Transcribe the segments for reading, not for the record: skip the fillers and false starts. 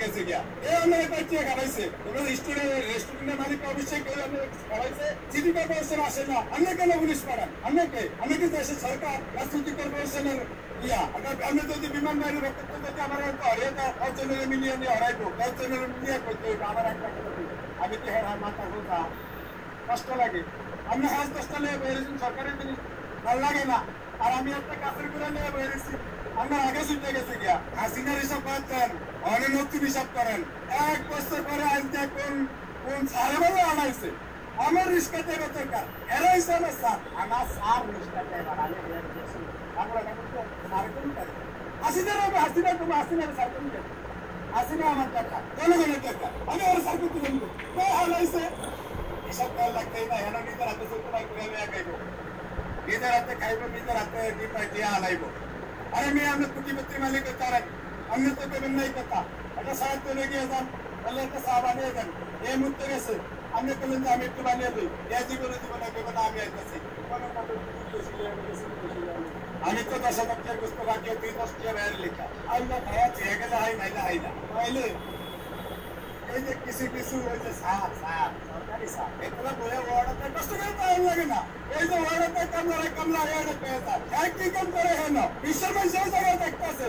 গেছে গিয়া এই আমরা কাটিয়ে খাওয়াইছে ওরা রেস্টুরেন্টের মালিক অবশ্যই কেউ আমরা খাওয়াইছে সিটি কর্পোরেশন আসে না আমরা কেন পুলিশ পাঠান আমরা কি দেশের সরকার রাজনৈতিক কর্পোরেশনের আমি যদি বিমান বাহিনীর বক্তব্য যদি আমার কয়েকজনের মিলিয়ে নিয়ে হরাইবো কয়েকজনের মিলিয়ে করতে হইব আমার একটা আমি কি হ্যাঁ মাথা কথা কষ্ট লাগে আমি হাজ 10টা নিয়ে বেরিয়েছি সরকারের জিনিস ভালো লাগে না আর আমি একটা কাছের করে নিয়ে বেরিয়েছি আমরা আগে ছুটে গেছে গিয়া হাসিনার হিসাব করতেন অনেক নতুন হিসাব করেন 1 বছর পরে আজকে কোন সারে বলে আনাইছে আমার রিস্কা দেবে দরকার এরা হিসাবে স্যার আমার স্যার রিস্কা দেবে আমি বেরিয়েছি আমরা সারে কোন হাসিনা তুমি হাসিনার সার কোন হাসিনা আমার টাকা জনগণের টাকা আমি ওর সার করতে বলবো কে আনাইছে এসব কল লাগতেই না হেন নিজের হাতে চলতে পাই করে আমি একাইব নিজের হাতে খাইব নিজের হাতে দিয়ে আনাইব আরে মেয়ে আপনি কুটিপত্রী মালিক তারেন আপনি তো দেবেন নাই কথা একটা সাহেব তুলে গিয়ে যান বললে একটা চা বানিয়ে দেন এই মুহূর্তে গেছে আপনি বললেন যে আমি একটু বানিয়ে দিই এ জীবনে দেবো না আমি আইতেছি আমি তো 10,000 টাকার গোস্ত রাখিয়ে 10 টাকা বাইরে লেখা আল্লাহ খাওয়া চেয়ে গেলে হাই নাইলে তাইলে এই যে কিছু ওই যে সাপ সরকারি সাপ এগুলো বলে ওয়ার্ডাতে কষ্ট করে টাইম লাগে না এই যে ওয়ার্ডাতে কামলা এটা পেয়ে যায় এক কি কাম করে হেন বিশ্বের মানুষের জায়গায় দেখতেছে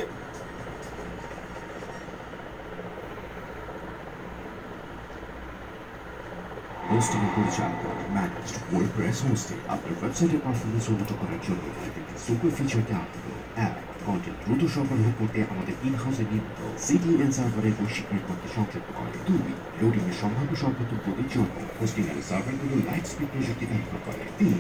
Hosting and পরিচালিত ম্যানেজড ওয়ার্ডপ্রেস হোস্টিং আপনার ওয়েবসাইটের পারফরমেন্স উন্নত করার জন্য একটি সুপার ফিচার দেওয়া হলো অ্যাপ কন্টেন্ট দ্রুত সরবরাহ করতে আমাদের ইন-হাউসে নির্মিত সিডিএন সার্ভারের বৈশ্বিক নেটওয়ার্কে সংযুক্ত করে 2 লোডিং এর সম্ভাব্য সর্বোত্তম গতির জন্য হোস্টিং এর সার্ভারগুলো লাইট স্পিড প্রযুক্তি ব্যবহার করে 3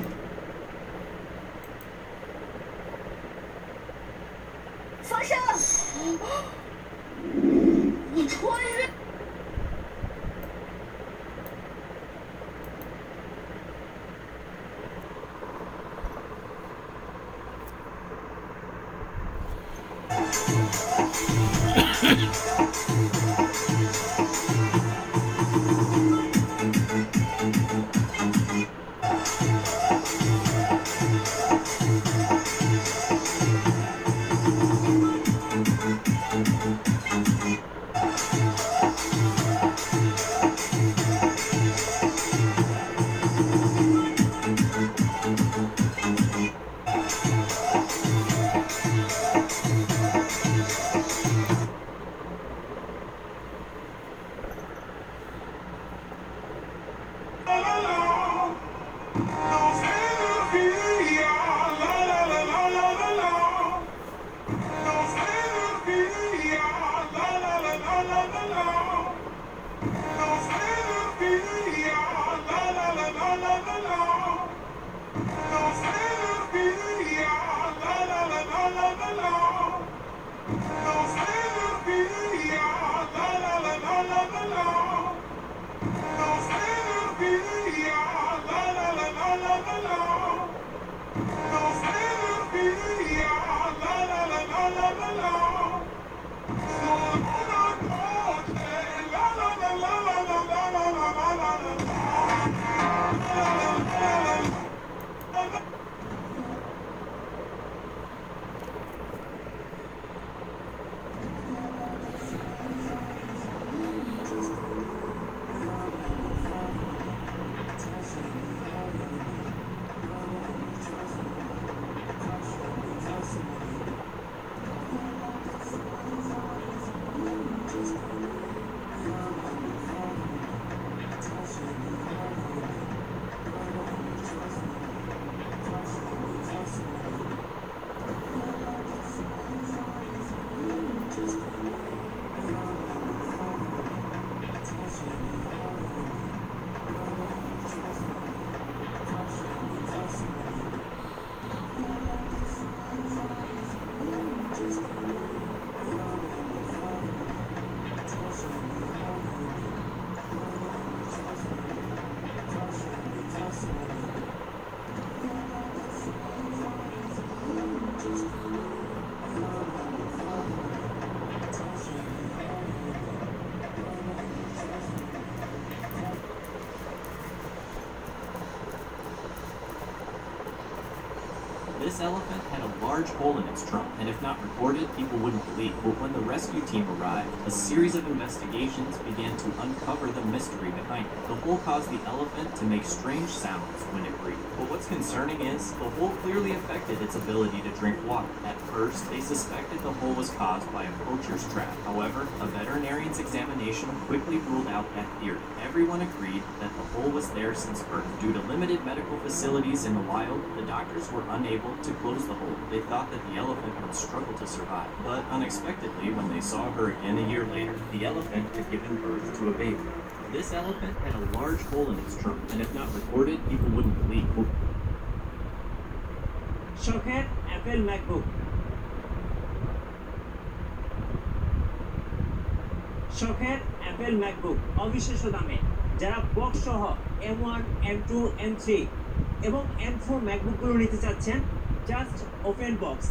This elephant had a large hole in its trunk, and if not reported, people wouldn't believe. But when the rescue team arrived, a series of investigations began to uncover the mystery behind it. The hole caused the elephant to make strange sounds when it breathed. But what's concerning is, the hole clearly affected its ability to drink water. At first, they suspected the hole was caused by a poacher's trap. However, a veterinarian's examination quickly ruled out that theory. Everyone agreed that the hole was there since birth. Due to limited medical facilities in the wild, the doctors were unable to close the hole. They thought that the elephant would struggle to survive. But unexpectedly, when they saw her again a year later, the elephant had given birth to a baby. This elephant had a large hole in its trunk, and if not reported, people wouldn't believe. শখের Apple MacBook. শখের Apple MacBook অবিশ্বাস্য দামে। যারা box সহ M1, M2, M3 এবং M4 ম্যাকবুকগুলো নিতে চাচ্ছেন, just open box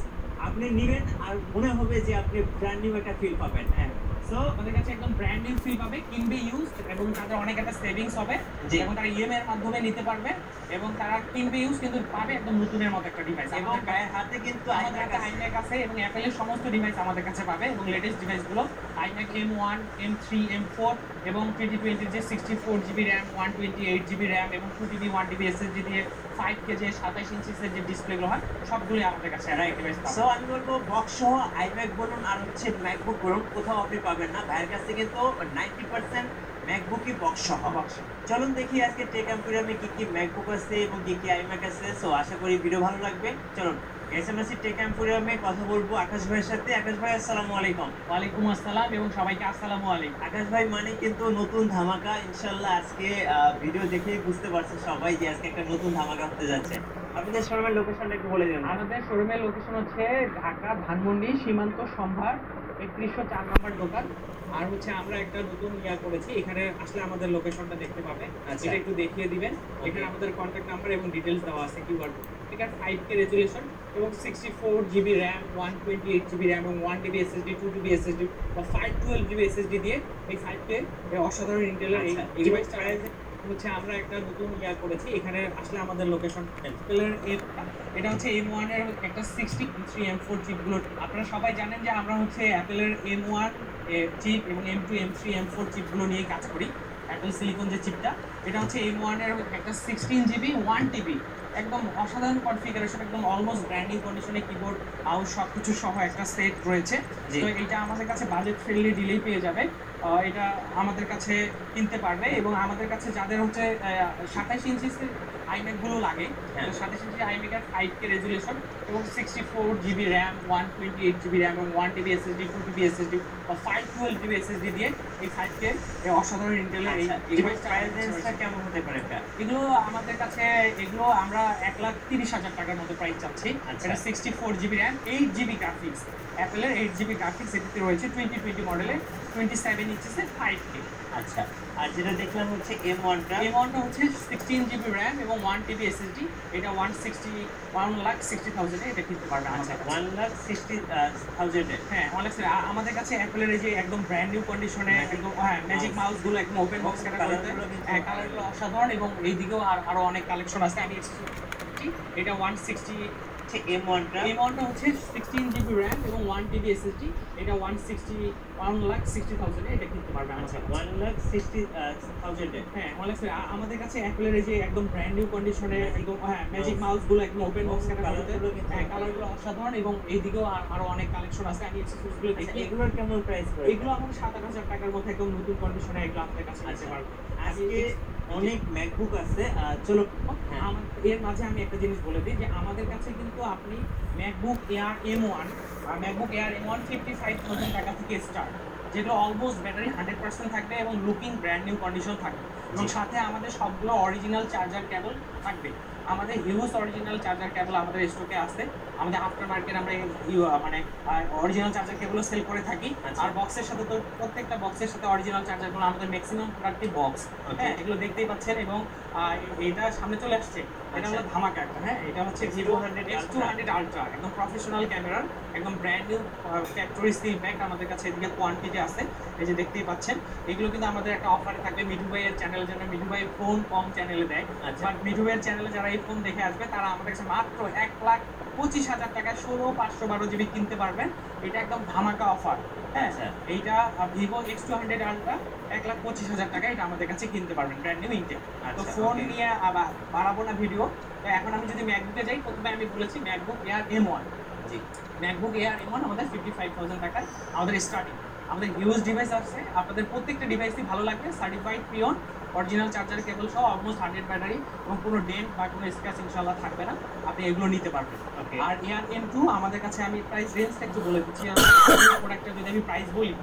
আপনি নেবেন আর মনে হবে যে আপনি ব্র্যান্ড নিউ একটা ফিল পাবেন। হ্যাঁ, সো আমাদের কাছে একদম ব্র্যান্ড নিউ ফিল পাবে, কিনবে ইউজ, এবং তাদের অনেক একটা সেভিংস হবে, এবং তারা ইএমআই এর মাধ্যমে নিতে পারবে, এবং তারা কিনবে ইউজ কিন্তু পাবে একদম নতুনের মতো একটা ডিভাইস। এবং গায়ের হাতে কিন্তু আমাদের কাছে আইম্যাক আছে, এবং অ্যাপেলের সমস্ত ডিভাইস আমাদের কাছে পাবে, এবং লেটেস্ট ডিভাইসগুলো আইম্যাক M1, M3, M4 এবং 2020 যে 64GB র্যাম, 128GB র্যাম এবং 2TB 1TB SSD দিয়ে 5K যে 27 ইঞ্চিসের যে ডিসপ্লেগুলো হয় সবগুলোই আমাদের কাছে ডিভাইস পাবে। সো আমি বলবো বক্স সহ আইম্যাক বলুন আর হচ্ছে ম্যাকবুক বলুন, কোথাও আপনি পাবেন না। ভাইয়ের কাছে কিন্তু 90% ম্যাকবুকই বক্স সহ। চলুন দেখি আজকে টেক এম্পোরিয়ামে কি কি ম্যাকবুক আছে এবং কি কি আইম্যাক আছে। সো আশা করি ভিডিও ভালো লাগবে। চলুন এসএমএসি টেক এম্পোরিয়ামে কথা বলবো আকাশ ভাইয়ের সাথে। আকাশ ভাই আসসালামু আলাইকুম। ওয়ালাইকুম আসসালাম এবং সবাইকে আসসালামু আলাইকুম। আকাশ ভাই মানে কিন্তু নতুন ধামাকা, ইনশাল্লাহ আজকে ভিডিও দেখেই বুঝতে পারছে সবাই যে আজকে একটা নতুন ধামাকা হতে যাচ্ছে। আপনাদের শোরুমের লোকেশনটা একটু বলে দিন। আমাদের শোরুমের লোকেশন হচ্ছে ঢাকা ধানমন্ডি সীমান্ত সম্ভার 3104 নম্বর দোকান। আর হচ্ছে আমরা একটা নতুন করেছি, এখানে আসলে আমাদের লোকেশনটা দেখতে পাবে। এটা একটু দেখিয়ে দিবেন। এখানে আমাদের কন্ট্যাক্ট নাম্বার এবং ডিটেলস দেওয়া আছে, কিউআর কোড। ঠিক আছে, 5K রেজুলেশন এবং 64GB র্যাম, 128GB র্যাম এবং 1TB SSD, 2TB SSD বা 512GB SSD দিয়ে এই 5K অসাধারণ ইন্টেলের এই ডিভাইসটা হচ্ছে আমরা একটা নতুন করেছি, এখানে আসলে আমাদের লোকেশন এটা হচ্ছে M1 এর একটা 63, M4 চিপগুলো। আপনারা সবাই জানেন যে আমরা হচ্ছে অ্যাপেলের M1 চিপ এবং M2, M3, M4 চিপগুলো নিয়ে কাজ করি। অ্যাপেল সিলিকন যে চিপটা, এটা হচ্ছে M1 এর একটা 16GB 1TB একদম অসাধারণ কনফিগারেশন, একদম অলমোস্ট ব্র্যান্ড নিউ কন্ডিশনে কিবোর্ড মাউস সব কিছু সহ একটা সেট রয়েছে। তো এটা আমাদের কাছে বাজেট ফ্রেন্ডলি ডিলেই পেয়ে যাবে। এটা আমাদের কাছে কিনতে পারবে, এবং আমাদের কাছে যাদের হচ্ছে 27 ইঞ্চিসের আইম্যাকগুলো লাগে, 27 ইঞ্চি আইম্যাকের 5K রেজুলেশন এবং 64GB র্যাম, 128GB র্যাম এবং 1TB SSD, 2TB SSD বা 512GB SSD দিয়ে এই 5K অসাধারণ ইন্টেলের এই ডিভাইসটা কেমন হতে পারে? এগুলো আমাদের কাছে এগুলো আমরা 1,30,000 টাকার মতো প্রাইস চাচ্ছি। এটা 64GB র্যাম, 8GB গ্রাফিক্স, অ্যাপেলের 8GB গ্রাফিক্স এটিতে রয়েছে 2020 মডেলের 27 ইঞ্চিসের 5K। আচ্ছা, আর যেটা দেখলাম হচ্ছে M1টা হচ্ছে 16GB র্যাম এবং 1TB SSD। এটা 1,60,000 এটা কিনতে পারবে। আচ্ছা, 1,60,000 হ্যাঁ, আমাদের কাছে অ্যাপেলের এই যে একদম ব্র্যান্ড নিউ কন্ডিশনে একদম ম্যাজিক মাউসগুলো একদম ওপেন বক্স ক্যাটাগরিতে, কালারগুলো অসাধারণ, এবং এইদিকেও আরো অনেক কালেকশন আছে। আমি এটা 160 M1টা হচ্ছে 16GB র্যাম এবং 1TB SSD। এটা 1,60,000 এটা কিনতে পারবে। আচ্ছা, 1,60,000 হ্যাঁ, আমাদের কাছে অ্যাপেলের এই যে একদম ব্র্যান্ড নিউ কন্ডিশনে একদম ম্যাজিক মাউসগুলো একদম ওপেন বক্স ক্যাটাগরিতে, কালারগুলো অসাধারণ, এবং এইদিকেও আরো অনেক কালেকশন আছে। আমি এক্সেসরিজগুলো দেখি। এগুলোর কেমন প্রাইস পড়ে? এগুলো আমাদের 7,000 টাকার মধ্যে একদম নতুন কন্ডিশনে এগুলো আমাদের কাছে নিতে পারবে। আজকে অনেক ম্যাকবুক আছে। চলো এর মাঝে আমি একটা জিনিস বলে দিই যে আমাদের কাছে কিন্তু আপনি ম্যাকবুক এয়ার M1 আর ম্যাকবুক এয়ার M1 55,000 টাকা থেকে স্টার্ট, যেগুলো অলমোস্ট ব্যাটারি 100% থাকবে এবং লুকিং ব্র্যান্ড নিউ কন্ডিশন থাকবে, এবং সাথে আমাদের সবগুলো অরিজিনাল চার্জার কেবল থাকবে। আমাদের হিউজ অরিজিনাল চার্জার কেবল আমাদের স্টকে আছে। আমাদের আফটার মার্কেট আমরা মানে অরিজিনাল চার্জার কেবলও সেল করে থাকি। আর বক্সের সাথে তো প্রত্যেকটা বক্সের সাথে অরিজিনাল চার্জারগুলো আমাদের ম্যাক্সিমাম প্রোডাক্টই বক্স। হ্যাঁ, এগুলো দেখতেই পাচ্ছেন, এবং এটা সামনে চলে আসছে এটা হলো ধামাকা একটা, হ্যাঁ। এটা হচ্ছে ভিভো X200 আলট্রা, একদম প্রফেশনাল ক্যামেরার, একদম brand new factory seal pack আমাদের কাছে এদিকে কোয়ান্টিটি আছে, এই যে দেখতেই পাচ্ছেন। এগুলো কিন্তু আমাদের একটা অফারে থাকবে মিঠু ভাইয়ের চ্যানেলের জন্য। মিঠু ভাই ফোন কম চ্যানেলে দেয়, বাট মিঠু ভাইয়ের চ্যানেলে যারা এই ফোন দেখে আসবে তারা আমাদের কাছে মাত্র 1,25,000 টাকায় 16/512 জিবি কিনতে পারবেন। এটা একদম ধামাকা অফার, হ্যাঁ। এইটা ভিভো X200 আলট্রা 1,25,000 টাকা এটা আমাদের কাছে কিনতে পারবেন, ব্র্যান্ড নিউ ইনটেক। তো ফোন নিয়ে আবার বাড়াবো না ভিডিও। তো এখন আমি যদি ম্যাকবুকে যাই, প্রথমে আমি বলেছি ম্যাকবুক এয়ার M1। জি, ম্যাকবুক এয়ার M1 আমাদের 55,000 টাকায় আমাদের স্টার্টিং। আমাদের ইউজ ডিভাইস আছে, আপনাদের প্রত্যেকটা ডিভাইসই ভালো লাগবে। Certified peon, original charger cable সহ, অলমোস্ট 100 ব্যাটারি, এবং কোনো ডেন্ট বা কোনো স্ক্র্যাচ ইনশাআল্লাহ থাকবে না, আপনি এগুলো নিতে পারবেন। আর এয়ার M2 আমাদের কাছে, আমি প্রাইস রেঞ্জটা একটু বলে দিচ্ছি। প্রোডাক্টটা যদি আমি প্রাইস বলি,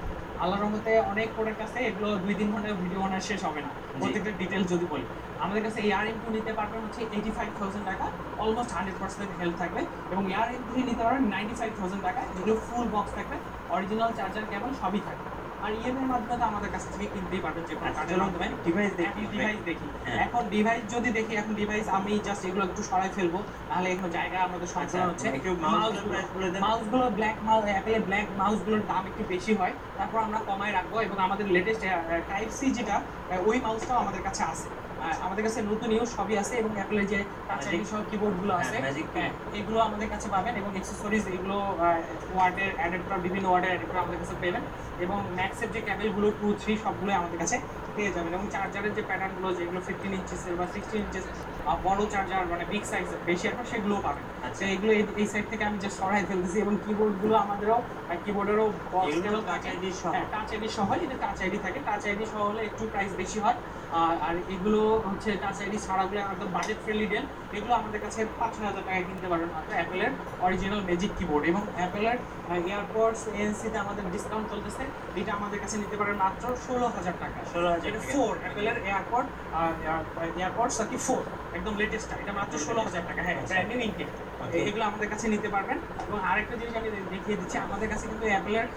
আল্লাহর রহমতে অনেক প্রোডাক্ট আছে, এগুলো 2-3 ঘন্টায় ভিডিও বানানো শেষ হবে না, প্রত্যেকটা ডিটেলস যদি বলি। আমাদের কাছে এয়ার M2 নিতে পারবেন হচ্ছে 85,000 টাকা, অলমোস্ট 100% হেলথ থাকবে। এবং এয়ার M3 নিতে পারবেন 95,000 টাকা, যেগুলো ফুল বক্স থাকবে, অরিজিনাল চার্জার কেবল সবই থাকবে। আর ইএমআই মাধ্যমে তো আমাদের কাছ থেকে কিনতেই পারবেন, যে কোনো কার্ডের মাধ্যমে। ডিভাইস দেখি এখন ডিভাইস যদি দেখি, এখন ডিভাইস আমি জাস্ট এগুলো একটু সরাই ফেলবো, তাহলে এখানে জায়গা আমাদের সংকলন হচ্ছে। মাউসগুলো ব্ল্যাক মাউস, অ্যাপেলের ব্ল্যাক মাউসগুলোর দাম একটু বেশি হয়, তারপর আমরা কমায় রাখবো। এবং আমাদের লেটেস্ট টাইপ সি যেটা, ওই মাউসটাও আমাদের কাছে আছে। আমাদের কাছে নতুন ইউজ সবই আছে, এবং অ্যাপেলের যে টাচ আইডি সহ কিবোর্ডগুলো আছে, এগুলো আমাদের কাছে পাবেন। এবং অ্যাক্সেসরিজ এগুলো ওয়ার্ডের অ্যাডেড করা, বিভিন্ন ওয়ার্ডের অ্যাডেড করা আমাদের কাছে পেবেন। এবং ম্যাক্সের যে ক্যাবেলগুলো 2, 3 সবগুলো আমাদের কাছে পেয়ে যাবেন। এবং চার্জারের যে প্যাটার্নগুলো, যেগুলো 15 ইঞ্চেসের বা 16 ইঞ্চেস বড় চার্জার, মানে বিগ সাইজ বেশি একটা, সেগুলোও পাবেন। আচ্ছা, এগুলো এই সাইড থেকে আমি জাস্ট সরাই ফেলতেছি। এবং কিবোর্ডগুলো আমাদেরও, কিবোর্ডেরও টাচ আইডি সহ, টাচ আইডি সহ, এটা টাচ আইডি থাকে। টাচ আইডি সহ হলে একটু প্রাইস বেশি হয়। আর এগুলো হচ্ছে টাচ আইডি ছাড়াগুলো একদম বাজেট ফ্রেন্ডলি ডেল। এগুলো আমাদের কাছে 5,000 টাকায় কিনতে পারবেন মাত্র, অ্যাপেলের অরিজিনাল ম্যাজিক কিবোর্ড। এবং অ্যাপেলের এয়ারপডস ANC-তে আমাদের ডিসকাউন্ট চলতেছে, এটা আমাদের কাছে নিতে পারেন মাত্র 16,000 টাকা। 16,000 4 অ্যাপেলের এয়ারপডস কি 4 একদম লেটেস্টটা, এটা মাত্র 16,000 টাকা, হ্যাঁ, ব্র্যান্ড নিউ ইনটেক। এগুলো আমাদের কাছে নিতে পারবেন। এবং আরেকটা জিনিস আমি দেখিয়ে দিচ্ছি, আমাদের কাছে কিন্তু অ্যাপেলের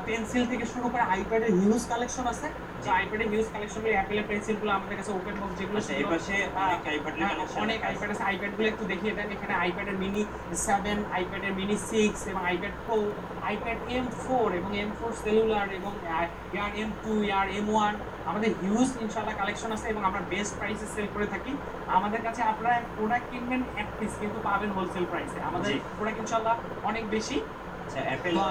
পেন্সিল থেকে শুরু করে আইপ্যাডের হিউজ কালেকশন আছে। যে আইপ্যাডের হিউজ কালেকশনগুলো, অ্যাপেলের পেন্সিলগুলো আমাদের কাছে ওপেন বক্স যেগুলো, এই পাশে অনেক আইপ্যাড আছে। আইপ্যাডগুলো একটু দেখিয়ে দেন। এখানে আইপ্যাডের মিনি 7, আইপ্যাডের মিনি 6, এবং আইপ্যাড প্রো, আইপ্যাড M4 এবং M4 সেলুলার, এবং এয়ার M2, এয়ার M1, আমাদের হিউজ ইনশাআল্লাহ কালেকশন আছে। এবং আমরা বেস্ট প্রাইসে সেল করে থাকি। আমাদের কাছে আপনারা প্রোডাক্ট কিনবেন এক পিস, কিন্তু পাবেন হোলসেল প্রাইসে। আমাদের প্রোডাক্ট ইনশাআল্লাহ অনেক বেশি।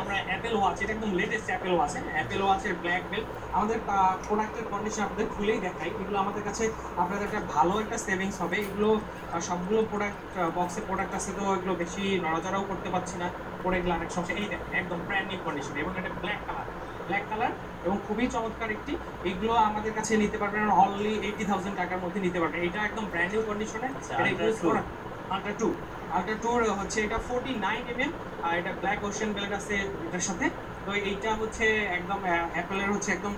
আমরা অ্যাপেল ওয়াচ, এটা একদম লেটেস্ট অ্যাপেল ওয়াচ, অ্যাপেল ওয়াচের ব্ল্যাক বেল্ট। আমাদের প্রোডাক্টের কন্ডিশন আপনাদের খুলেই দেখাই। এগুলো আমাদের কাছে আপনাদের একটা ভালো একটা সেভিংস হবে। এগুলো সবগুলো প্রোডাক্ট বক্সে প্রোডাক্ট আছে, তো এগুলো বেশি নড়াচড়াও করতে পারছি না, পরে এগুলো অনেক সমস্যা। এই দেখেন একদম ব্র্যান্ড নিউ কন্ডিশন, এবং এটা ব্ল্যাক কালার এবং খুবই চমৎকার একটি। এগুলো আমাদের কাছে নিতে পারবেন অনলি 80,000 টাকার মধ্যে নিতে পারবেন। এটা একদম ব্র্যান্ড নিউ কন্ডিশনে। আল্ট্রা 2 হচ্ছে এটা 49 mm, আর এটা ব্ল্যাক ওশান ব্লেড আছে এটার সাথে। তো এইটা হচ্ছে একদম অ্যাপেলের হচ্ছে একদম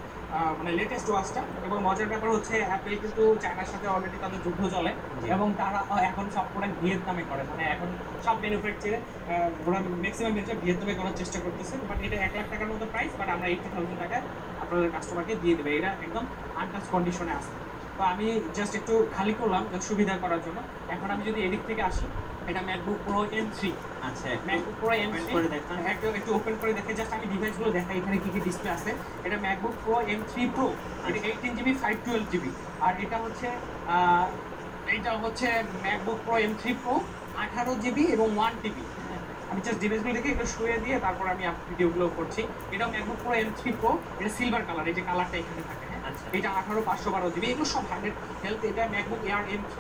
মানে লেটেস্ট ওয়াচটা। এবং মজার ব্যাপার হচ্ছে অ্যাপেল কিন্তু চায়নার সাথে অলরেডি তাদের যুদ্ধ চলে, এবং তারা এখন সব প্রোডাক্ট ভিয়েতনামে করে, মানে এখন সব ম্যানুফ্যাকচারে ওরা ম্যাক্সিমাম ক্ষেত্রে ভিয়েতনামে করার চেষ্টা করতেছে। বাট এটা 1 লাখ টাকার মতো প্রাইস, বাট আমরা 80,000 টাকায় আপনাদের কাস্টমারকে দিয়ে দেবে। এটা একদম আনটাচ কন্ডিশনে আছে। তো আমি জাস্ট একটু খালি করলাম সুবিধা করার জন্য। এখন আমি যদি এদিক থেকে আসি, এটা ম্যাকবুক প্রো M3। আচ্ছা, ম্যাকবুক প্রো M3 করে দেখেন, একটু ওপেন করে দেখে জাস্ট আমি ডিভাইসগুলো দেখাই এখানে কি কি ডিসপ্লে আছে। এটা ম্যাকবুক প্রো M3 Pro, এটা 18GB 512GB। আর এটা হচ্ছে MacBook pro M3 Pro 18GB এবং 1TB। আমি জাস্ট ডিভাইসগুলো দেখে একটু শুয়ে দিয়ে তারপর আমি ভিডিওগুলো করছি। এটা ম্যাকবুক প্রো M3 Pro, এটা সিলভার কালার, এই যে কালারটা এখানে থাকে। এটা 18,512GB, এগুলো সব 100 হেলথ। এটা ম্যাকবুক এয়ার M3,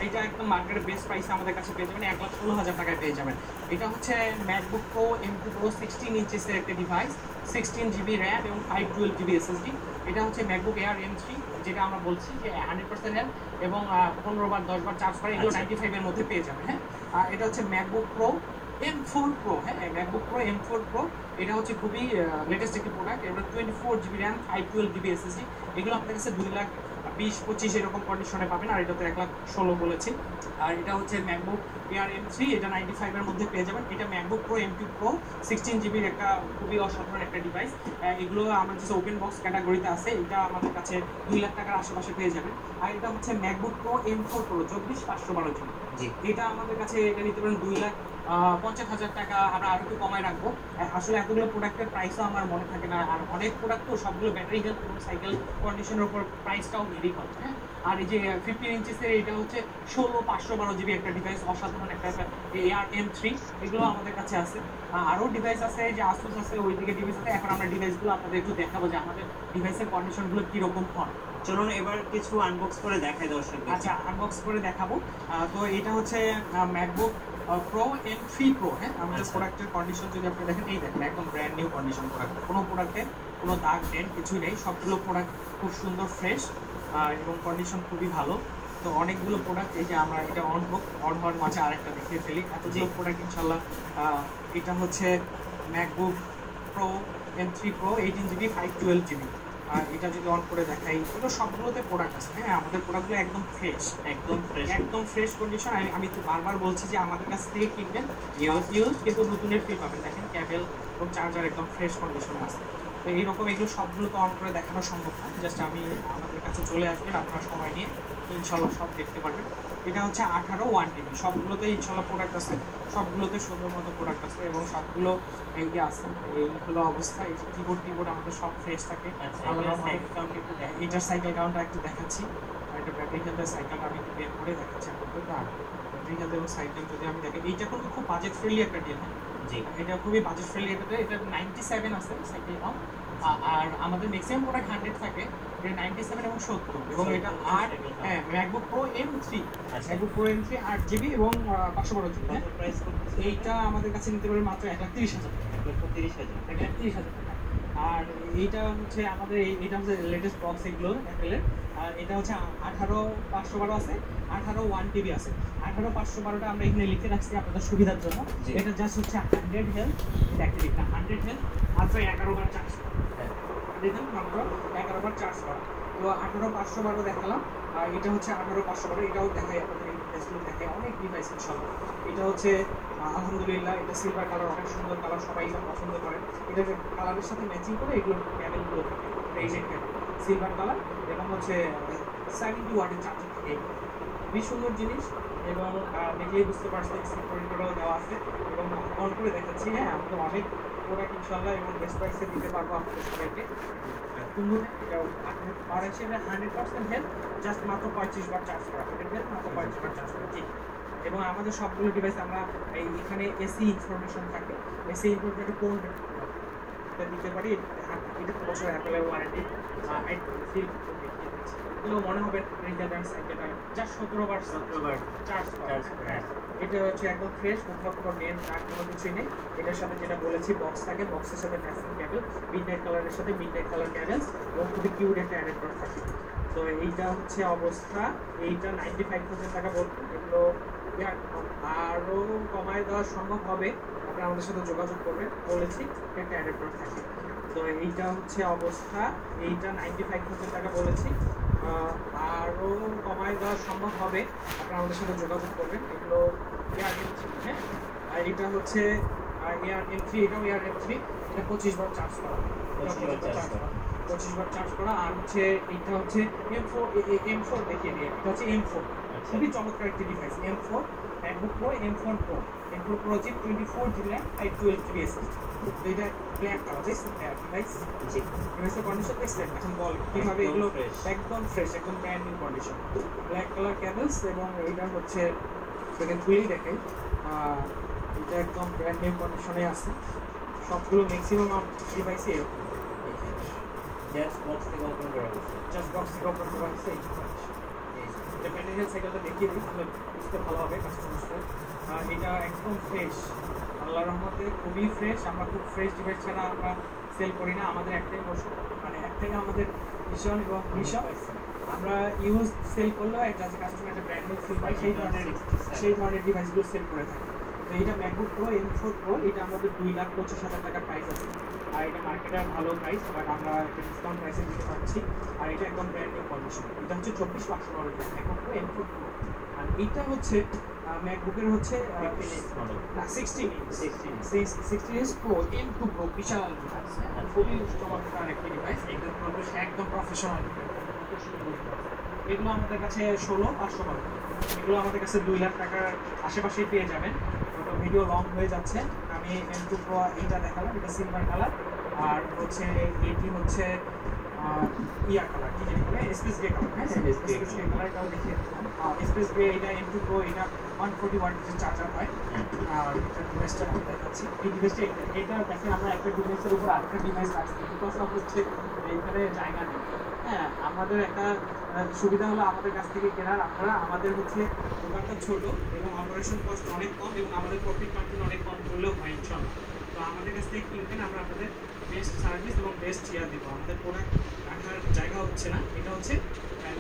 এটা একদম মার্কেটের বেস্ট প্রাইসে আমাদের কাছে পেয়ে যাবেন, 1,16,000 টাকায় পেয়ে যাবেন। এটা হচ্ছে ম্যাকবুক প্রো M2 Pro 16 ইঞ্চেসের একটা ডিভাইস, 16GB র্যাম এবং 512GB SSD। এটা হচ্ছে ম্যাকবুক এয়ার M3, যেটা আমরা বলছি যে 100% হেলথ, এবং 15 বার 10 বার চার্জ করে, এগুলো 95 এর মধ্যে পেয়ে যাবেন, হ্যাঁ। আর এটা হচ্ছে ম্যাকবুক প্রো M4 Pro, হ্যাঁ, ম্যাকবুক প্রো M4 Pro, এটা হচ্ছে খুবই লেটেস্ট একটি প্রোডাক্ট। এটা 24GB র্যাম, 512GB SSD। এগুলো আপনার কাছে 2,20,25 এরকম কন্ডিশনে পাবেন, আর এটা তো 1,16,000 বলেছি। আর এটা হচ্ছে ম্যাকবুক এয়ার M3, এটা 95 এর মধ্যে পেয়ে যাবেন। এটা MacBook pro M2 Pro 16GB একটা খুবই অসাধারণ একটা ডিভাইস। এগুলো আমার কাছে ওপেন বক্স ক্যাটাগরিতে আছে, এটা আমাদের কাছে 2 লাখ টাকার আশেপাশে পেয়ে যাবেন। আর এটা হচ্ছে MacBook Pro M4 Pro 24,512GB। জি, এটা আমাদের কাছে এটা নিতে পারেন 2,50,000 টাকা, আমরা আর একটু কমায় রাখবো। আসলে এতগুলো প্রোডাক্টের প্রাইসও আমার মনে থাকে না, আর অনেক প্রোডাক্ট তো সবগুলো ব্যাটারি হেলথ এবং সাইকেল কন্ডিশনের উপর প্রাইসটাও ভেরি করে। হ্যাঁ, আর এই যে 15 ইঞ্চিসের এটা হচ্ছে 16,512 জিবি একটা ডিভাইস, অসাধারণ একটা AR-M3, এগুলো আমাদের কাছে আছে। আরও ডিভাইস আছে, যে আসুস আছে, ওইদিকে ডিভাইস আছে। এখন আমরা ডিভাইসগুলো আপনাদের একটু দেখাবো যে আমাদের ডিভাইসের কন্ডিশনগুলো কীরকম হয়। চলুন এবার কিছু আনবক্স করে দেখাই দর্শক। আচ্ছা, আনবক্স করে দেখাবো। তো এটা হচ্ছে ম্যাকবুক প্রো M3 Pro। হ্যাঁ, আমাদের প্রোডাক্টের কন্ডিশন যদি আপনি দেখেন, এই দেখেন একদম ব্র্যান্ড নিউ কন্ডিশন প্রোডাক্ট, কোনো প্রোডাক্টে কোনো দাগ ডেন্ট কিছুই নেই, সবগুলো প্রোডাক্ট খুব সুন্দর ফ্রেশ এবং কন্ডিশন খুবই ভালো। তো অনেকগুলো প্রোডাক্ট, এই যে আমরা এটা অন হওয়ার মাঝে আরেকটা দেখিয়ে ফেলি, এতগুলো প্রোডাক্ট ইনশাল্লাহ। এটা হচ্ছে MacBook pro M3 Pro 18GB 512GB। আর এটা যদি অন করে দেখাই, এগুলো সবগুলোতে প্রোডাক্ট আছে। হ্যাঁ, আমাদের প্রোডাক্টগুলো একদম ফ্রেশ, একদম ফ্রেশ কন্ডিশন। আমি তো বারবার বলছি যে আমাদের কাছ থেকে কিনবেন ইউজ কিন্তু নতুনের ফিল পাবেন। দেখেন ক্যাবেল এবং চার্জার একদম ফ্রেশ কন্ডিশন আছে। তো এইরকম এগুলো সবগুলো তো অন করে দেখানো সম্ভব না, জাস্ট আমাদের কাছে চলে আসবেন আপনারা সময় নিয়ে, ইনশাল্লাহ সব দেখতে পারবেন। এটা হচ্ছে 18 1TB, সবগুলোতে ইনশাল্লাহ প্রোডাক্ট আছে, সবগুলোতে সুন্দর মতো প্রোডাক্ট আছে এবং সবগুলো এই যে আছে এইগুলো অবস্থা। এই যে কিবোর্ড আমাদের সব ফ্রেশ থাকে। এটার সাইকেল কাউন্টটা একটু দেখাচ্ছি, এটা ব্যাটারি হেলথের সাইকেলটা আমি একটু বের করে দেখাচ্ছি আপনাদের। ব্যাটারি হেলথ এবং সাইকেল যদি আমি দেখি, এইটা কিন্তু খুব বাজেট ফ্রেন্ডলি একটা ডিল। জি, এটা খুবই বাজেট ফ্রেন্ডলি। এটা 97 আছে সাইকেল কাউন্ট, আর আমাদের ম্যাক্সিমাম প্রোডাক্ট 100 থাকে, এটা 97 এবং 70। এবং এটা 8, হ্যাঁ, MacBook pro M3, MacBook pro M3 8GB এবং 512 জিবি। এইটা আমাদের কাছে নিতে পারবেন মাত্র 1,30,000 টাকা। আর এইটা হচ্ছে আমাদের এটা হচ্ছে লেটেস্ট বক্স এগুলো অ্যাপেলের। আর এটা হচ্ছে 18,512 আছে, 18 1TB আছে। 18,512টা আমরা এখানে লিখে রাখছি আপনাদের সুবিধার জন্য। এটা জাস্ট হচ্ছে 100 হেলথ, দেখতে 100 হেলথ, মাত্র 11 বার চার্জ করা। দেখুন, মাত্র 11 বার চার্জ করা। তো 18,512 দেখালাম। আর এটা হচ্ছে 18,512, এটাও দেখাই আপনাদের, এই ডিভাইসগুলো দেখাই, অনেক ডিভাইস ইনশাল্লাহ। এটা হচ্ছে আলহামদুলিল্লাহ, এটা সিলভার কালার, অনেক সুন্দর কালার, সবাই এটা পছন্দ করে। এটা কালারের সাথে ম্যাচিং করে এগুলো ক্যাবেলগুলো থাকে, রেজেন্ট ক্যাবেল, সিলভার কালার এবং হচ্ছে 70 ওয়াটের চার্জার থাকে। খুবই সুন্দর জিনিস এবং দেখলেই বুঝতে পারছেন সিকিউরিটিটাও দেওয়া আছে এবং অন করে দেখাচ্ছি। হ্যাঁ, আমাদের অনেক প্রোডাক্ট ইনশাল্লাহ এবং বেস্ট প্রাইসে দিতে পারবো আপনাদের সবাইকে। আর হিসেবে 100% হেলথ, জাস্ট মাত্র 25 বার চার্জ করা, মাত্র 25 বার চার্জ করা। ঠিক, এবং আমাদের সবগুলো ডিভাইস আমরা এখানে এসি ইনফরমেশন থাকে, এসি ইনফরমেশন কোন দিতে পারি। এটা তো বছর অ্যাপেলের ওয়ারেন্টি। এগুলো মনে হবে জাস্ট 17 বার চার্জ করা। হ্যাঁ, এটা হচ্ছে একদম ফ্রেশ, কোথাও কোনো নেন আর কোনো কিছুই নেই। এটার সাথে যেটা বলেছি বক্স থাকে, বক্সের সাথে ম্যাচিং ক্যাবেল, মিডনাইট কালারের সাথে মিডনাইট কালার ক্যাবেলস এবং খুবই কিউট একটা অ্যাডাপ্টার থাকে। তো এইটা হচ্ছে অবস্থা। এইটা 95,000 টাকা বলতো। এগুলো আরও কমায় দেওয়া সম্ভব হবে, আপনারা আমাদের সাথে যোগাযোগ করবেন, বলেছি একটা অ্যাডাপ্টার থাকে। তো এইটা হচ্ছে অবস্থা। এইটা 95,000 টাকা বলেছি, আরও কমায় দেওয়া সম্ভব হবে, আপনারা আমাদের সাথে যোগাযোগ করবেন। এগুলো AR-M3, হ্যাঁ, আর এটা হচ্ছে AR-M3, এটাও AR-M3, এটা 25 বার চার্জ করা, 25 বার চার্জ করা। আর হচ্ছে এইটা হচ্ছে M4 দেখিয়ে দিয়ে, এটা হচ্ছে M4, খুবই চমৎকার একটি device. M4 MacBook Pro M4 Pro, M4 Pro চিপ, 24GB RAM, 512GB SSD। তো এটা ব্ল্যাক কালার, ডিভাইসের কন্ডিশন দেখছেন। এখন বল কীভাবে এগুলো একদম ফ্রেশ, একদম brand new condition, black colour cables. এবং এইটা হচ্ছে সেকেন্ড খুলেই দেখেন, এটা একদম ব্র্যান্ড নিউ কন্ডিশনে আছে। সবগুলো ম্যাক্সিমাম ডিভাইসে এরকম জাস্ট বক্স থেকে ওপেন করা হচ্ছে। এটা ব্যাটারি সাইকেলটা দেখিয়ে দিই, তাহলে বুঝতে ভালো হবে কাস্টমার। এটা একদম ফ্রেশ, আল্লাহর রহমতে খুবই ফ্রেশ। আমরা খুব ফ্রেশ ডিভাইস ছাড়া আমরা সেল করি না, আমাদের একটাই একটাই আমাদের ভীষণ এবং ভীষণ আমরা ইউজ সেল করলেও একটা কাস্টমার একটা ব্র্যান্ড নিউ ফিল পাই, সেই ধরনের ডিভাইসগুলো সেল করে থাকি। তো এটা ম্যাকবুক প্রো M4 Pro, এটা আমাদের 2,25,000 টাকা প্রাইস আছে। আর এটা মার্কেটের ভালো প্রাইস, বাট আমরা একটা ডিসকাউন্ট প্রাইসে দিতে পারছি। আর এটা একদম ব্র্যান্ড নিউ কন্ডিশন। এটা হচ্ছে 24,500 ম্যাকবুক প্রো M4 Pro। আর এইটা হচ্ছে ম্যাকবুকের হচ্ছে 16 Pro M2 Pro, বিশাল ডিভাইস, খুবই চমৎকার একটা ডিভাইস, একদম প্রফেশনাল। এগুলো আমাদের কাছে 16,512, এগুলো আমাদের কাছে 2 লাখ টাকার আশেপাশেই পেয়ে যাবেন। তো ভিডিও লং হয়ে যাচ্ছে। আমি M2 Pro এইটা দেখালাম, এটা সিলভার কালার, আর হচ্ছে এটি হচ্ছে ইয়া কালার, কি যেটা বলে স্পেস গ্রে কালার। হ্যাঁ, স্পেস গ্রে কালারটাও দেখিয়ে দিলাম। স্পেস গ্রে এটা M2 Pro, এটা 140 ওয়াটের চার্জার হয়। আর এটা ডিভাইসটা আমি দেখাচ্ছি। এই ডিভাইসটা এটা দেখেন, আমরা একটা ডিভাইসের উপর আরেকটা ডিভাইস রাখছি, বিকজ অফ হচ্ছে এইখানে জায়গা নেই। হ্যাঁ, আমাদের একটা সুবিধা হলো আমাদের কাছ থেকে কেনার, আপনারা আমাদের হচ্ছে দোকানটা ছোট এবং অপারেশন কস্ট অনেক কম এবং আমাদের প্রফিট মার্জিন অনেক কম করলেও হয় ইনশাল্লাহ। তো আমাদের কাছ থেকে কিনবেন, আমরা আপনাদের বেস্ট সার্ভিস এবং বেস্ট চেয়ার দেবো। আমাদের প্রোডাক্ট রাখার জায়গা হচ্ছে না, এটা হচ্ছে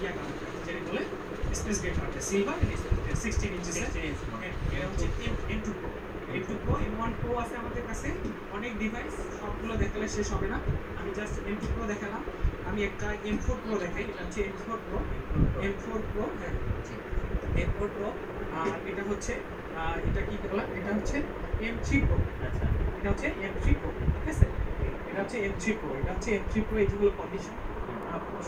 ইয়া কালার, যেটা বলে স্পেস গ্রে কালার, সিলভার 16 ইঞ্চি। এটা হচ্ছে M2 Pro। M2 Pro, M1 Pro আছে আমাদের কাছে, অনেক ডিভাইস, সবগুলো দেখালে শেষ হবে না। আমি জাস্ট M2 Pro দেখালাম। আমি একটা M4 Pro দেখাই, এটা হচ্ছে M4 Pro। M4 Pro, হ্যাঁ M4 Pro। আর এটা হচ্ছে এটা কি বলা, এটা হচ্ছে M3 Pro। আচ্ছা, এটা হচ্ছে M3 Pro, ঠিক আছে? এটা হচ্ছে M3 Pro, এটা হচ্ছে M3 Pro। এইগুলো কন্ডিশন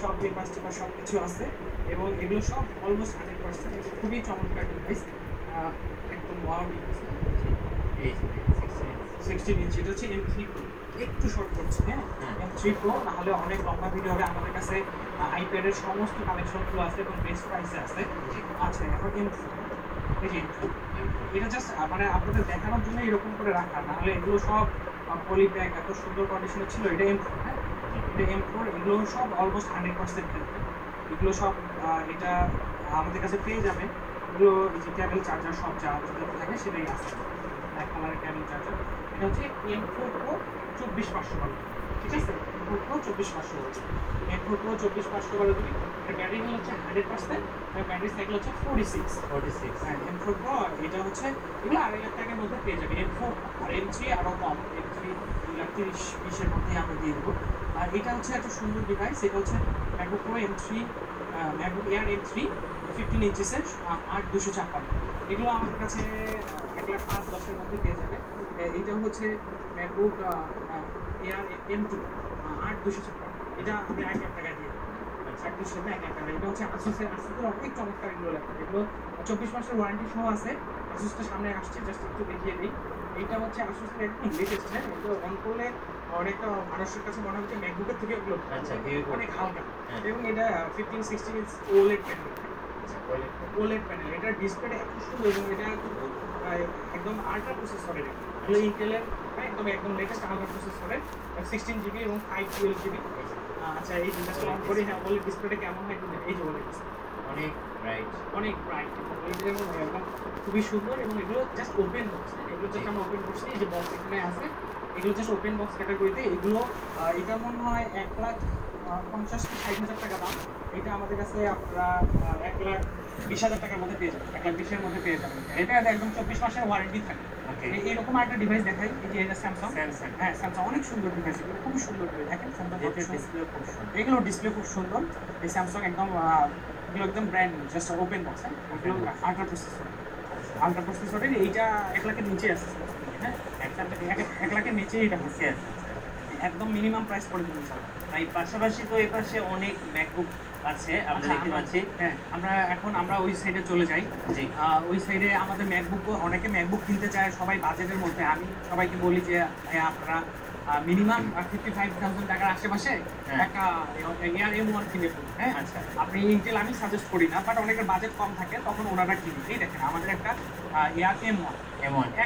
সব পেপার টেপার সব কিছু আছে এবং এগুলো সব অলমোস্ট 100%। খুবই চমৎকার ডিভাইস, একদম ওয়াও ডিভাইস। এই 16 ইঞ্চি, এটা হচ্ছে M3 Pro। একটু শর্ট করছে, হ্যাঁ M3 Pro, নাহলে অনেক লম্বা ভিডিও হবে। আমাদের কাছে আইপ্যাডের সমস্ত কালেকশনগুলো আছে এবং বেস্ট প্রাইসে আছে। আচ্ছা, এখন M4, এই যে M4, এটা জাস্ট মানে আপনাদের দেখানোর জন্য এরকম করে রাখা, নাহলে এগুলো সব পলি ব্যাগ এত সুন্দর কন্ডিশনে ছিল। এটা M4, হ্যাঁ এটা M4। এগুলো সব অলমোস্ট 100% এগুলো সব এটা আমাদের কাছে পেয়ে যাবেন। এগুলো যে কেবল চার্জার সব যা যেটা থাকে সেটাই আছে, ব্ল্যাক কালারের কেবল চার্জার। এটা হচ্ছে M4 Pro 24512, ঠিক আছে? M4 Pro 24512, M4 Pro 24512 যদি এটা ব্যাটারি হচ্ছে 100%, আর ব্যাটারি সাইকেল হচ্ছে 46। হ্যাঁ, M4 Pro এটা হচ্ছে এগুলো 2.5 লাখ টাকার মধ্যে পেয়ে যাবে। M4 আর M3 আরও কম, M3 2,30,20,000 মধ্যেই আমরা দিয়ে দেবো। আর এটা হচ্ছে একটা সুন্দর ডিভাইস, এটা হচ্ছে MacBook Pro M3, MacBook Air M3 15 ইঞ্চিসের 8256। এগুলো আমাদের কাছে 1,05,10,000 মধ্যে পেয়ে যাবে। এইটা হচ্ছে MacBook Air M2 8256, এটা আমি 1 লাখ টাকা দিয়ে দেবো। 200 1 লাখ টাকা। এটা হচ্ছে আসুসের অনেক চমৎকার এগুলো ল্যাপটপ। এগুলো 24 মাসের ওয়ারেন্টি সহ আছে। আসুসটা সামনে আসছে, জাস্ট একটু দেখিয়ে দিই। এইটা হচ্ছে আসুসের একদম লেটেস্ট, হ্যাঁ। এটা অন করলে অনেকটা মানুষের কাছে মনে হচ্ছে ম্যাকবুকের থেকে ওগুলো অনেক হালকা, এবং এটা 15-16 inch OLED panel. OLED panel, এটা ডিসপ্লেটা এত সুন্দর এবং এটা একদম আল্ট্রা প্রসেসরের, এগুলো ইন্টেলের একদম লেটেস্ট আল্ট্রা প্রসেসরের 16 GB এবং 512 GB। আচ্ছা, এই ডিসপ্লে অন করে, হ্যাঁ OLED ডিসপ্লেটা কেমন হয় এই যে OLED ডিসপ্লে অনেক ব্রাইট এবং একদম খুবই সুন্দর। এবং এগুলো জাস্ট ওপেন বক্স, এগুলো জাস্ট আমরা ওপেন করছি, এই যে বক্স এখানে আছে, এগুলো জাস্ট ওপেন বক্স ক্যাটাগরিতে। এগুলো এটা মনে হয় 1,50,000-60,000 টাকা দাম। এটা আমাদের কাছে আপনারা 1,20,000 টাকার মধ্যে পেয়ে যাবেন, 1,20,000 মধ্যে পেয়ে যাবেন। এটা একদম 24 মাসের ওয়ারেন্টি থাকে। এইরকম একটা ডিভাইস দেখাই, এই যে এটা স্যামসাং। হ্যাঁ, স্যামসাং অনেক সুন্দর ডিভাইস, এগুলো খুবই সুন্দর ডিভাইস। দেখেন স্যামসাং ডিসপ্লে খুব সুন্দর, এগুলো ডিসপ্লে খুব সুন্দর। এই স্যামসাং একদম এগুলো একদম brand new, just open box. হ্যাঁ, এগুলো আল্ট্রা প্রসেসরের। এইটা 1 লাখের নিচে আছে, হ্যাঁ 1 লাখের নিচে এটা হচ্ছে একদম মিনিমাম প্রাইস পড়ে দিন স্যার। তাই পাশাপাশি তো এই পাশে অনেক ম্যাকবুক আছে আমরা দেখতে পাচ্ছি। হ্যাঁ, আমরা ওই সাইডে চলে যাই। ওই সাইডে আমাদের ম্যাকবুক, অনেকে ম্যাকবুক কিনতে চায় সবাই বাজেটের মধ্যে। আমি সবাইকে বলি যে আপনারা মিনিমাম 55,000 টাকার আশেপাশে একটা Air M1 কিনে ফেলুন। হ্যাঁ, আচ্ছা, আপনি ইন্টেল আমি সাজেস্ট করি না, বাট অনেকের বাজেট কম থাকে তখন ওনারা কিনে। এই দেখেন আমাদের একটা Air M1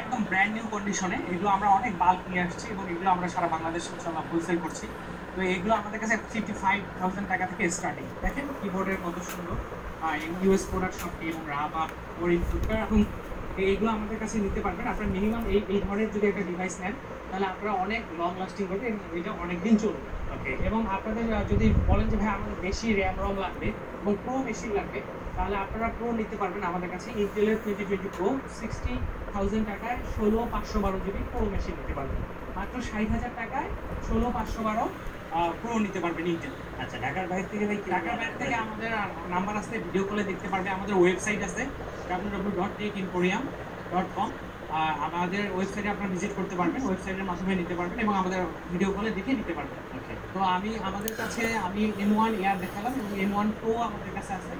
একদম ব্র্যান্ড নিউ কন্ডিশনে। এগুলো আমরা অনেক বাল্ক নিয়ে আসছি এবং এগুলো আমরা সারা বাংলাদেশে হোলসেল করছি। তো এগুলো আমাদের কাছে 55,000 টাকা থেকে স্টার্টিং। দেখেন কিবোর্ডের কত সুন্দর ইউএস প্রোডাক্ট সব এবং রাবার ওরিন ফুটকার, এবং এইগুলো আমাদের কাছে নিতে পারবেন। আপনারা মিনিমাম এই ধরনের যদি একটা ডিভাইস নেন তাহলে আপনারা অনেক লং লাস্টিং করবে এবং এটা অনেক দিন চলবে। এবং আপনাদের যদি বলেন যে ভাই আমাদের বেশি র্যাম রম লাগবে এবং প্রো মেশিন লাগবে, তাহলে আপনারা প্রো নিতে পারবেন আমাদের কাছে। ইন্টেলের 2020 Pro 60,000 টাকায় 16,512 GB প্রো মেশিন নিতে পারবেন। মাত্র 60,000 টাকায় 16,512 প্রো নিতে পারবেন ইন্টেল। আচ্ছা, ঢাকার বাইরে থেকে ভাই, ঢাকার বাইরে থেকে আমাদের নাম্বার আছে, ভিডিও কলে দেখতে পারবে। আমাদের ওয়েবসাইট আছে www.techemporium.com। আমাদের ওয়েবসাইটে আপনারা ভিজিট করতে পারবেন, ওয়েবসাইটের মাধ্যমে নিতে পারবেন এবং আমাদের ভিডিও কলে দেখে নিতে পারবেন। তো আমাদের কাছে আমি M1 Air দেখালাম এবং M1 Pro আমাদের কাছে আছে।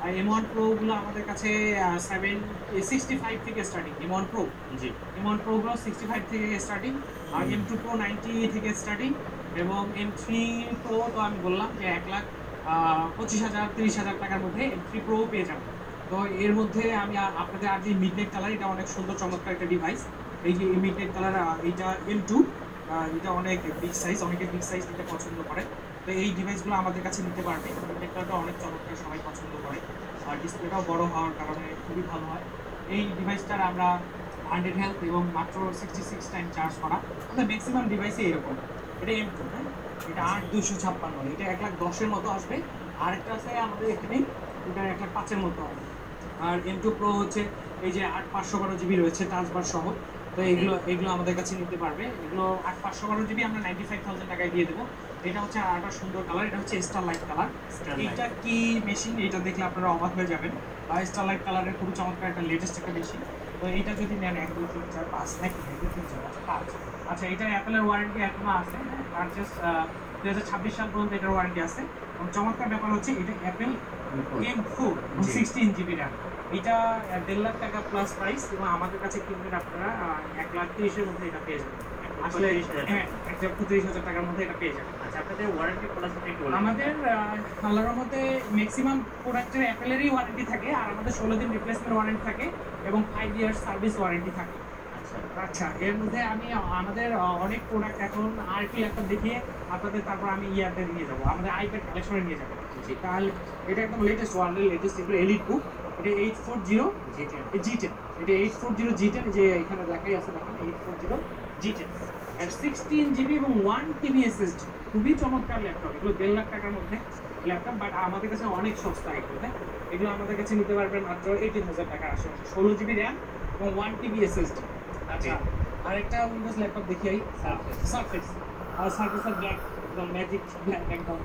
M1 Pro-গুলো আমাদের কাছে 65 থেকে স্টার্টিং। M1 Pro, জি M1 Pro-গুলো 65 থেকে স্টার্টিং, আর M2 Pro 90 থেকে স্টার্টিং, এবং M3 Pro তো আমি বললাম যে 1,25,000 30,000 টাকার মধ্যে M3 Pro পেয়ে যাবেন। তো এর মধ্যে আমি আপনাদের আর যে মিডনাইট কালার, এটা অনেক সুন্দর চমৎকার একটা ডিভাইস। এই যে মিডনাইট কালার, এইটা M2, এটা অনেক বিগ সাইজ, অনেকে বিগ সাইজ নিতে পছন্দ করে। তো এই ডিভাইসগুলো আমাদের কাছে নিতে পারবে। মিডনাইট কালারটা অনেক চমৎকার, সবাই পছন্দ করে, আর ডিসপ্লেটাও বড় হওয়ার কারণে খুবই ভালো হয়। এই ডিভাইসটার আমরা 100 হেলথ এবং মাত্র 66 টাইম চার্জ করা। আমাদের ম্যাক্সিমাম ডিভাইসে এরকম। এটা M2, হ্যাঁ, এটা 8,256, এটা 1,10,000-এর মতো আসবে। আরেকটা আছে আমাদের এখানে, এটা 1,05,000-এর মতো আসবে। আর M2 Pro হচ্ছে এই যে 8,512 জিবি রয়েছে টাচবার সহ। তো এগুলো আমাদের কাছে নিতে পারবে। এগুলো 8,512 জিবি আমরা 95,000 টাকায় দিয়ে দেবো। এটা হচ্ছে আরেকটা সুন্দর কালার, এটা হচ্ছে স্টারলাইট কালার। এটা কি মেশিন, এটা দেখলে আপনারা অবাক হয়ে যাবেন। স্টারলাইট কালারের খুবই চমৎকার একটা লেটেস্ট একটা মেশিন। তো এইটা যদি নেন 1 2 3 4 5 নাকি 1 2 3 4 5, আচ্ছা, এটা অ্যাপেলের ওয়ারেন্টি এখনো আছে, পারচেস 2026 সাল পর্যন্ত এটার ওয়ারেন্টি আছে। এবং চমৎকার ব্যাপার হচ্ছে এটা অ্যাপেল M4 16 জিবি র্যাম। এটা 1.5 লাখ টাকা প্লাস প্রাইস, এবং আমাদের কাছে কিনবেন আপনারা 1,30,000-এর মধ্যে এটা পেয়ে যাবেন। আসলে হ্যাঁ, 1,35,000 টাকার মধ্যে এটা পেয়ে যাবেন। আচ্ছা, আপনাদের ওয়ারেন্টি পলিসিটা একটু বলুন। আমাদের আল্লাহর মধ্যে ম্যাক্সিমাম প্রোডাক্টের অ্যাপেলেরই ওয়ারেন্টি থাকে, আর আমাদের 16 দিন রিপ্লেসমেন্ট ওয়ারেন্টি থাকে এবং 5 ইয়ার্স সার্ভিস ওয়ারেন্টি থাকে। আচ্ছা, এর মধ্যে আমি আমাদের অনেক প্রোডাক্ট এখন আরেকটি ল্যাপটপ দেখিয়ে আপনাদের, তারপর আমি ইয়াতে নিয়ে যাবো, আমাদের আইপ্যাড কালেকশনে নিয়ে যাবো। তাহলে এটা একদম লেটেস্ট, ওয়ার্ল্ডের লেটেস্ট, এগুলো এলিট বুক। এটা 840 G10, এটা 840 G10, যে এখানে দেখাই আছে, দেখেন 840 G10, আর 16 জিবি এবং 1 TB SSD। খুবই চমৎকার ল্যাপটপ। এগুলো 1.5 লাখ টাকার মধ্যে ল্যাপটপ, বাট আমাদের কাছে অনেক সস্তা এগুলো। হ্যাঁ, এগুলো আমাদের কাছে নিতে পারবেন মাত্র 18,000 টাকার আশেপাশে, 16 জিবি র্যাম এবং 1 TB SSD। আচ্ছা, আরেকটা উইন্ডোজ ল্যাপটপ দেখিয়ে সারফেস, আর সারফেসের ব্ল্যাক, একদম ম্যাজিক ব্ল্যাক, একদম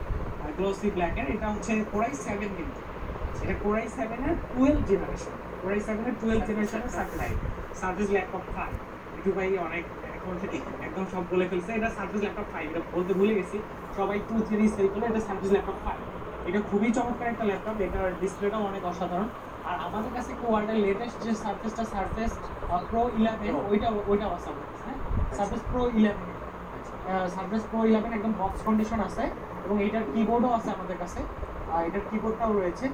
গ্লসি ব্ল্যাকের। এটা হচ্ছে Core i7 কিন্তু, এটা Core i7-এর 12 জেনারেশন, Core i7-এর 12 জেনারেশনের সারফেস ল্যাপটপ 5। একটু ভাই অনেক এখন একদম সব বলে ফেলছে, এটা সারফেস ল্যাপটপ 5, এটা বলতে ভুলে গেছি, সবাই 2 3 সেল করলে এটা সারফেস ল্যাপটপ 5। এটা খুবই চমৎকার একটা ল্যাপটপ, এটার ডিসপ্লেটাও অনেক অসাধারণ। আর আমাদের কাছে ওয়ার্ল্ডের লেটেস্ট যে সারফেস Pro 11, ওইটা অসাম, হ্যাঁ, সারফেস Pro 11, সারফেস Pro 11 একদম বক্স কন্ডিশন আছে, এবং এইটার কিবোর্ডও আছে আমাদের কাছে। এটার কিবোর্ডটাও রয়েছে,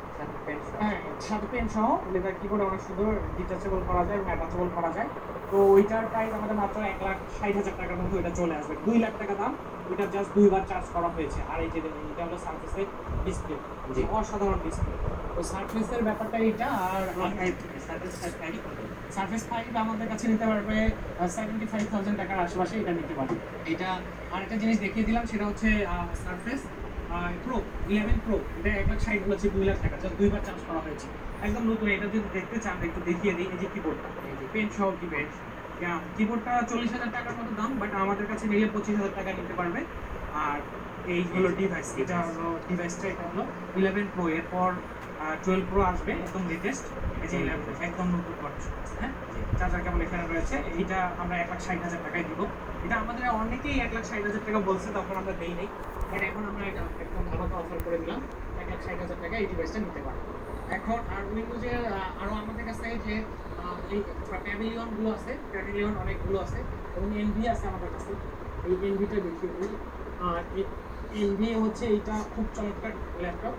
হ্যাঁ, সাথে পেন সহ। এটার কিবোর্ড অনেক সুন্দর, ডিটাচেবল করা যায়, অ্যাটাচেবল করা যায়। তো ওইটার প্রাইস আমাদের মাত্র 1,60,000 টাকার মধ্যে ওইটা চলে আসবে। 2 লাখ টাকা দাম, ওইটা জাস্ট 2 বার চার্জ করা হয়েছে। আর এই যে এটা হলো সারফেসের ডিসপ্লে, অসাধারণ ডিসপ্লে। তো সারফেসের ব্যাপারটা এইটা। আর সারফেস 5 আমাদের কাছে নিতে পারবে 75,000 টাকার আশেপাশে, এটা নিতে পারবে। এটা আরেকটা জিনিস দেখিয়ে দিলাম, সেটা হচ্ছে সারফেস Pro 11 Pro, এটা 1,60,000 বলেছে, 2 লাখ টাকা, জাস্ট 2 বার চার্জ করা হয়েছে, একদম নতুন। এটা যদি দেখতে চান একটু দেখিয়ে দিই। এই যে কিবোর্ডটা, এই যে পেন সহ কিবোর্ড, কিবোর্ডটা 40,000 টাকার মতো দাম, বাট আমাদের কাছে নিলে 25,000 টাকা নিতে পারবে। আর এই হলো ডিভাইস, এটা হলো ডিভাইসটা, এটা হলো 11 Pro। এরপর 12 Pro আসবে, একদম লেটেস্ট। এই যে 11 একদম নতুন কন্ডিশন, হ্যাঁ, চার্জার কেবল এখানে রয়েছে। এইটা আমরা 1,60,000 টাকায় দিব। এটা আমাদের অনেকেই 1,60,000 টাকা বলছে, তখন আমরা দেই নাই, বাট এখন আমরা এটা একদম ভালো অফার করে দিলাম, 1,60,000 টাকা এই ডিভাইসটা নিতে পারবো। এখন আর উইন্ডোজের আরও আমাদের কাছে যে এই প্যাভিলিয়নগুলো আছে, প্যাভিলিয়ন অনেকগুলো আছে, এবং এনভি আছে আমাদের কাছে। এই এনভিটা দেখিয়ে দিই। আর এনভি হচ্ছে এইটা খুব চমৎকার ল্যাপটপ,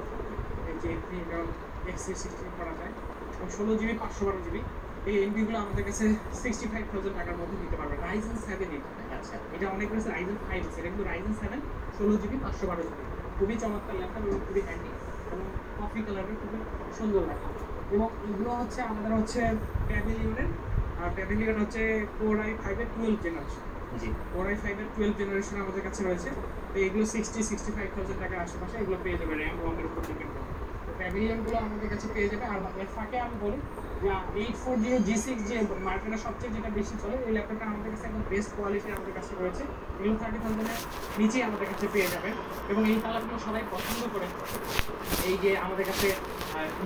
এই যে এনভি, এটা X360 করা যায়, এবং 16 জিবি 512 জিবি। এই এনভিগুলো আমাদের কাছে 65,000 টাকার মধ্যে নিতে পারবে। Ryzen 7 এটা, আচ্ছা, এটা অনেক রয়েছে Ryzen 5 আছে, এটা কিন্তু Ryzen 7 16 জিবি 512 জিবি, খুবই চমৎকার ল্যাপটপ এবং খুবই হ্যান্ডি, এবং কফি কালারের খুবই সুন্দর ল্যাপটপ। এবং এগুলো হচ্ছে আমাদের হচ্ছে প্যাভিলিয়নের, আর প্যাভিলিয়ন হচ্ছে Core i5-এর 12 জেনারেশন। জি, Core i5-এর 12 জেনারেশন আমাদের কাছে রয়েছে। তো এগুলো 65,000 টাকার আশেপাশে এগুলো পেয়ে যাবে, র্যাম রমের উপর ডিপেন্ড করে। তো প্যাভিলিয়নগুলো আমাদের কাছে পেয়ে যাবে। আর এর ফাঁকে আমি বলি যে 840 G6 যে মার্কেটে সবচেয়ে যেটা বেশি চলে, এই ল্যাপটপটা আমাদের কাছে একদম বেস্ট কোয়ালিটি আমাদের কাছে রয়েছে। এগুলো 30,000-এর নিচেই আমাদের কাছে পেয়ে যাবেন, এবং এই কালারগুলো সবাই পছন্দ করে। এই যে আমাদের কাছে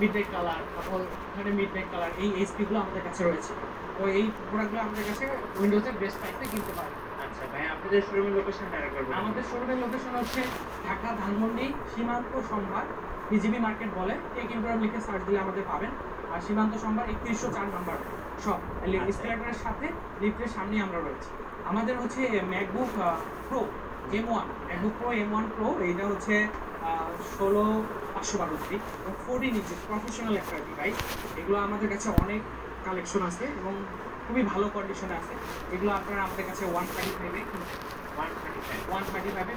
মিডনাইট কালার, তারপর এখানে মিডনাইট কালার, এই এইচপিগুলো আমাদের কাছে রয়েছে। তো এই প্রোডাক্টগুলো আমাদের কাছে উইন্ডোজের বেস্ট প্রাইসে কিনতে পারবেন। আচ্ছা ভাই, আপনাদের শোরুমের লোকেশনটা আরেকবার বলুন। আমাদের শোরুমের লোকেশন হচ্ছে ঢাকা ধানমন্ডি সীমান্ত সম্ভার পিজিবি মার্কেট বলে, টেক এম্পোরিয়াম লিখে সার্চ দিলে আমাদের পাবেন। আর সীমান্ত সম্ভার 3104 নাম্বার সব এসকেলেটরের সাথে লিফটের সামনেই আমরা রয়েছি। আমাদের হচ্ছে MacBook pro M1, MacBook pro M1 pro, এইটা হচ্ছে 16532 এবং 14 ইঞ্চি প্রফেশনাল একটা ডিভাইস। এগুলো আমাদের কাছে অনেক কালেকশন আছে এবং খুবই ভালো কন্ডিশনে আছে। এগুলো আপনারা আমাদের কাছে 135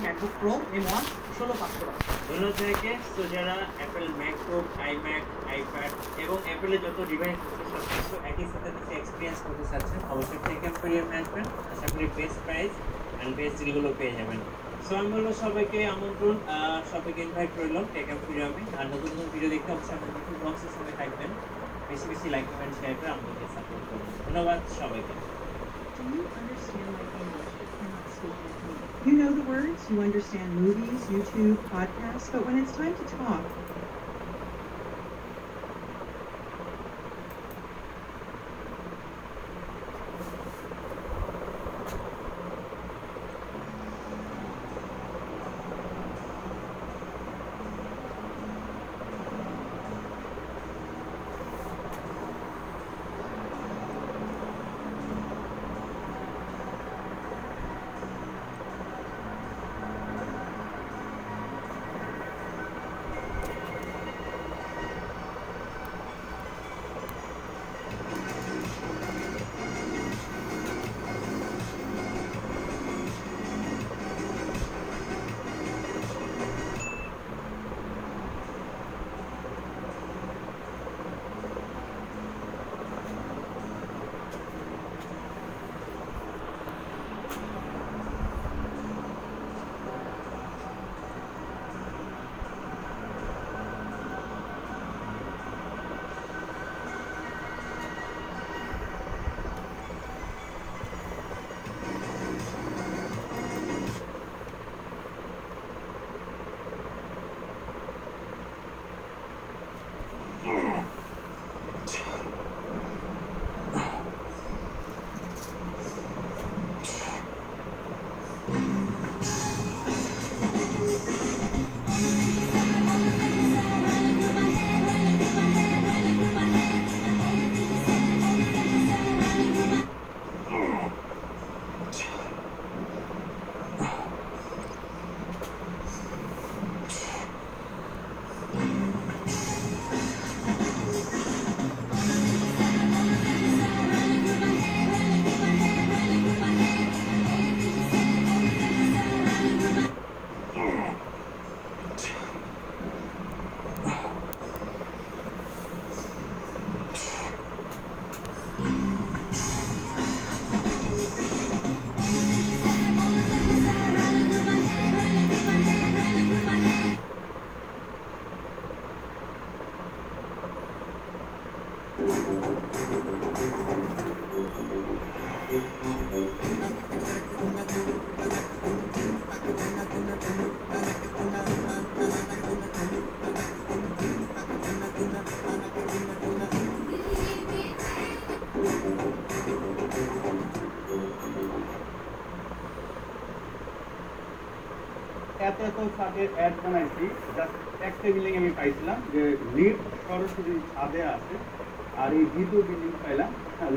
ম্যাকবুক প্রো M1 16500 ধন্যবাদ ভাইকে। তো যারা অ্যাপেল ম্যাকবুক, আইম্যাক, আইপ্যাড এবং অ্যাপেলের যত ডিভাইস আছে সব কিছু একই সাথে কিছু এক্সপিরিয়েন্স করতে চাচ্ছেন, অবশ্যই টেক এম্পোরিয়ামে আসবেন। আশা করি বেস্ট প্রাইস অ্যান্ড বেস্ট ডিলগুলো পেয়ে যাবেন। সো আমি বলবো সবাইকে আমন্ত্রণ, সবাইকে ইনভাইট করলাম টেক এম্পোরিয়ামে। আর নতুন নতুন ভিডিও দেখতে অবশ্যই আমাদের ইউটিউব ব্লগসের সঙ্গে থাকবেন। বেশি বেশি লাইক কমেন্ট শেয়ার করে আমাদেরকে সাপোর্ট করবেন। ধন্যবাদ সবাইকে। Do you understand like English but cannot speak like me? You know the words, you understand movies, YouTube, podcasts, but when it's time to talk, এত ছাদের অ্যাড বানাইছি, জাস্ট একটা building আমি পাইছিলাম যে লিফট সরাসরি ছাদে আছে, আর এই দ্বিতীয় বিল্ডিং পাইলাম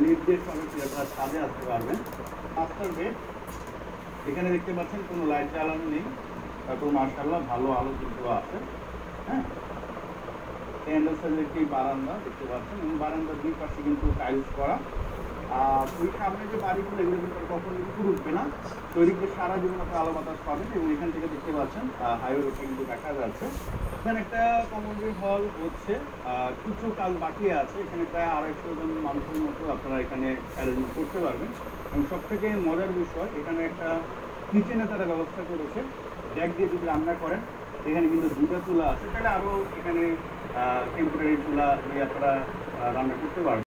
লিফট দিয়ে সরাসরি আপনারা ছাদে আসতে পারবেন। মাস্টার বেড, এখানে দেখতে পাচ্ছেন কোনো লাইট জ্বালানো নেই, তারপর মার্শাল্লাহ ভালো আলো কিন্তু আছে। হ্যাঁ, ক্যান্ডেল সাইজের একটি বারান্দা দেখতে পাচ্ছেন এবং বারান্দার দুই পাশে কিন্তু টাইলস করা। আর ওই সামনে যে বাড়িগুলো এগুলো কিন্তু কখনো কিন্তু উঠবে না, তৈরিতে সারা জীবন একটা আলো বাতাস পাবেন। এবং এখান থেকে দেখতে পাচ্ছেন হাইওয়ে রোডটা কিন্তু দেখা যাচ্ছে। এখানে একটা কমিউনিটি হল হচ্ছে, কিছু কাজ বাকি আছে, এখানে প্রায় 250 জন মানুষের মতো আপনারা এখানে অ্যারেঞ্জমেন্ট করতে পারবেন। এবং সব থেকে মজার বিষয়, এখানে একটা কিচেনে তারা ব্যবস্থা করেছে, গ্যাস দিয়ে যদি রান্না করেন, এখানে কিন্তু 2টা চুলা আছে, তাহলে আরও এখানে টেম্পোরারি চুলা দিয়ে আপনারা রান্না করতে পারবেন।